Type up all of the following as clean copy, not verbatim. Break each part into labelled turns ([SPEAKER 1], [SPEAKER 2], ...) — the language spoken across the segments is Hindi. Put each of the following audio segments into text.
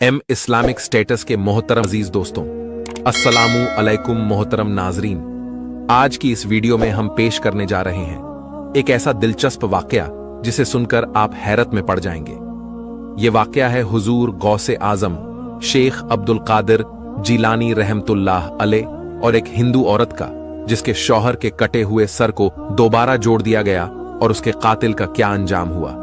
[SPEAKER 1] इस्लामिक स्टेटस के मोहतरम अजीज दोस्तों, अस्सलामु अलैकुम मोहतरम नाजरीन। आज की इस वीडियो में हम पेश करने जा रहे हैं एक ऐसा दिलचस्प वाकया जिसे सुनकर आप हैरत में पड़ जाएंगे। यह वाकया है हुजूर गौसे आजम शेख अब्दुल कादिर जिलानी रहमतुल्लाह अलैह और एक हिंदू औरत का, जिसके शौहर के कटे हुए सर को दोबारा जोड़ दिया गया और उसके कातिल का क्या अंजाम हुआ।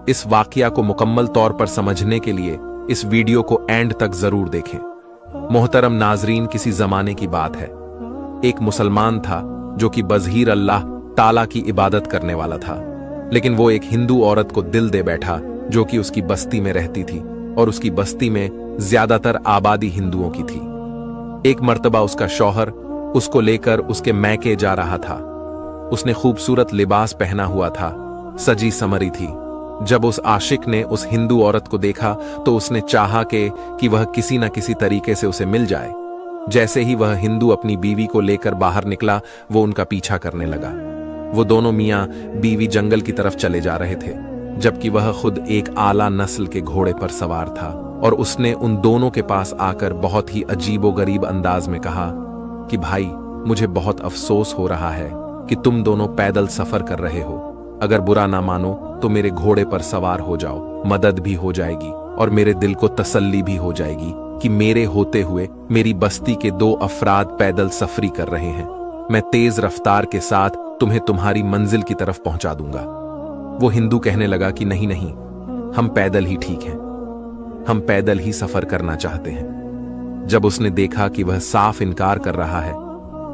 [SPEAKER 1] इस वाकया को मुकम्मल तौर पर समझने के लिए इस वीडियो को एंड तक जरूर देखें। मोहतरम नाजरीन, किसी जमाने की बात है। एक मुसलमान था जो कि बज़हीर अल्लाह ताला की इबादत करने वाला था, लेकिन वो एक हिंदू औरत को दिल दे बैठा जो कि उसकी बस्ती में रहती थी और उसकी बस्ती में ज्यादातर आबादी हिंदुओं की थी। एक मर्तबा उसका शौहर उसको लेकर उसके मैके जा रहा था। उसने खूबसूरत लिबास पहना हुआ था, सजी समरी थी। जब उस आशिक ने उस हिंदू औरत को देखा तो उसने चाहा कि वह किसी न किसी तरीके से उसे मिल जाए। जैसे ही वह हिंदू अपनी बीवी को लेकर बाहर निकला, वो उनका पीछा करने लगा। वो दोनों मियां बीवी जंगल की तरफ चले जा रहे थे, जबकि वह खुद एक आला नस्ल के घोड़े पर सवार था। और उसने उन दोनों के पास आकर बहुत ही अजीबोगरीब अंदाज में कहा कि भाई, मुझे बहुत अफसोस हो रहा है कि तुम दोनों पैदल सफर कर रहे हो। अगर बुरा ना मानो तो मेरे घोड़े पर सवार हो जाओ, मदद भी हो जाएगी और मेरे दिल को तसल्ली भी हो जाएगी कि मेरे होते हुए मेरी बस्ती के 2 अफराद पैदल सफरी कर रहे हैं। मैं तेज रफ्तार के साथ तुम्हें तुम्हारी मंजिल की तरफ पहुंचा दूंगा। वो हिंदू कहने लगा कि नहीं नहीं, हम पैदल ही ठीक हैं, हम पैदल ही सफर करना चाहते हैं। जब उसने देखा कि वह साफ इनकार कर रहा है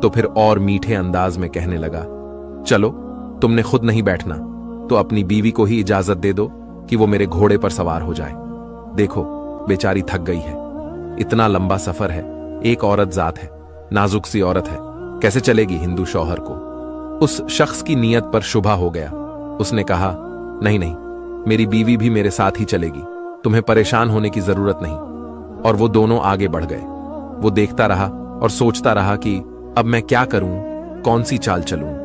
[SPEAKER 1] तो फिर और मीठे अंदाज में कहने लगा, चलो, तुमने खुद नहीं बैठना तो अपनी बीवी को ही इजाजत दे दो कि वो मेरे घोड़े पर सवार हो जाए। देखो, बेचारी थक गई है, इतना लंबा सफर है, एक औरत जात है, नाजुक सी औरत है, कैसे चलेगी हिंदू शौहर को। उस शख्स की नीयत पर शुबा हो गया। उसने कहा, नहीं नहीं, मेरी बीवी भी मेरे साथ ही चलेगी, तुम्हें परेशान होने की जरूरत नहीं। और वो दोनों आगे बढ़ गए। वो देखता रहा और सोचता रहा कि अब मैं क्या करूं, कौन सी चाल चलूं।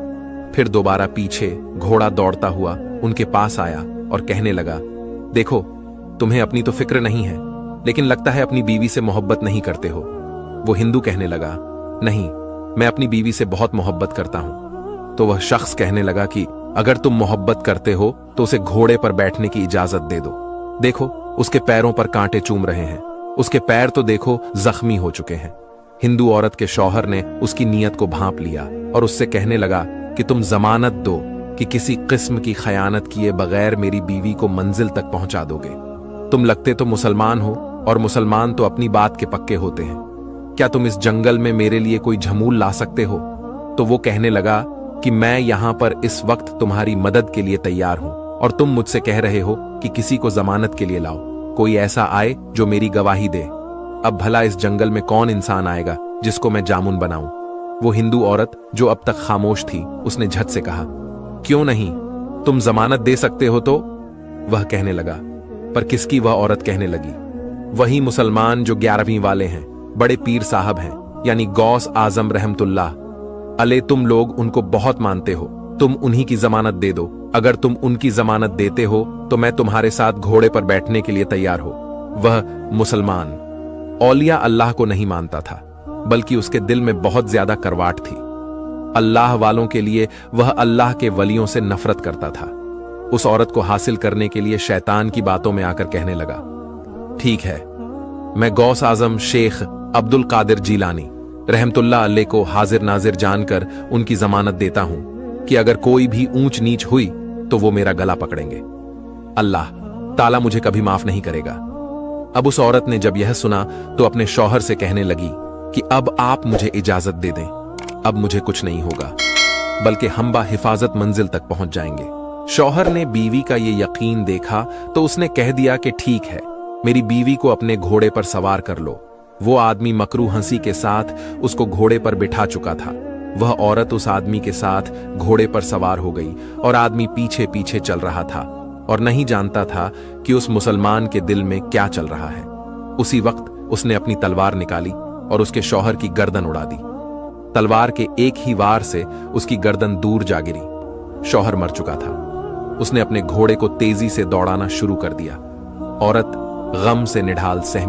[SPEAKER 1] फिर दोबारा पीछे घोड़ा दौड़ता हुआ उनके पास आया और कहने लगा, देखो, तुम्हें अपनी तो फिक्र नहीं है, लेकिन लगता है अपनी बीवी से मोहब्बत नहीं करते हो। वो हिंदू कहने लगा, नहीं, मैं अपनी बीवी से बहुत मोहब्बत करता हूं। तो वह शख्स कहने लगा कि अगर तुम मोहब्बत करते हो तो उसे घोड़े पर बैठने की इजाजत दे दो। देखो, उसके पैरों पर कांटे चूम रहे हैं, उसके पैर तो देखो जख्मी हो चुके हैं। हिंदू औरत के शौहर ने उसकी नीयत को भांप लिया और उससे कहने लगा कि तुम जमानत दो कि किसी किस्म की खयानत किए बगैर मेरी बीवी को मंजिल तक पहुंचा दोगे। तुम लगते तो मुसलमान हो और मुसलमान तो अपनी बात के पक्के होते हैं। क्या तुम इस जंगल में मेरे लिए कोई झमूल ला सकते हो? तो वो कहने लगा कि मैं यहां पर इस वक्त तुम्हारी मदद के लिए तैयार हूं और तुम मुझसे कह रहे हो कि किसी को जमानत के लिए लाओ, कोई ऐसा आए जो मेरी गवाही दे। अब भला इस जंगल में कौन इंसान आएगा जिसको मैं जामुन बनाऊं? वो हिंदू औरत जो अब तक खामोश थी, उसने झट से कहा, क्यों नहीं, तुम जमानत दे सकते हो तो। वह कहने लगा, पर किसकी? वह औरत कहने लगी, वही मुसलमान जो 11वीं वाले हैं, बड़े पीर साहब हैं, यानी गौस आजम रहमतुल्लाह अलैह। तुम लोग उनको बहुत मानते हो, तुम उन्हीं की जमानत दे दो। अगर तुम उनकी जमानत देते हो तो मैं तुम्हारे साथ घोड़े पर बैठने के लिए तैयार हो। वह मुसलमान औलिया अल्लाह को नहीं मानता था, बल्कि उसके दिल में बहुत ज्यादा करवाट थी। अल्लाह वालों के लिए वह अल्लाह के वलियों से नफरत करता था। उस औरत को हासिल करने के लिए शैतान की बातों में आकर कहने लगा, ठीक है, मैं गौस आजम शेख अब्दुल कादिर जिलानी रहमतुल्लाह अलैह को हाजिर नाजिर जानकर उनकी जमानत देता हूं कि अगर कोई भी ऊंच नीच हुई तो वो मेरा गला पकड़ेंगे। अल्लाह ताला मुझे कभी माफ नहीं करेगा। अब उस औरत ने जब यह सुना तो अपने शौहर से कहने लगी कि अब आप मुझे इजाजत दे दें, अब मुझे कुछ नहीं होगा, बल्कि हम हिफाजत मंजिल तक पहुंच जाएंगे। शौहर ने बीवी का ये यकीन देखा तो उसने कह दिया कि ठीक है, मेरी बीवी को अपने घोड़े पर सवार कर लो। वो आदमी मकरू हंसी के साथ उसको घोड़े पर बिठा चुका था। वह औरत उस आदमी के साथ घोड़े पर सवार हो गई और आदमी पीछे पीछे चल रहा था और नहीं जानता था कि उस मुसलमान के दिल में क्या चल रहा है। उसी वक्त उसने अपनी तलवार निकाली और उसके शौहर की गर्दन उड़ा दी। तलवार के एक ही वार से उसकी गर्दन दूर जा गिरी। शौहर मर चुका था। उसने अपने घोड़े को तेजी से दौड़ाना शुरू कर दिया। औरत गम से निढाल सहमी।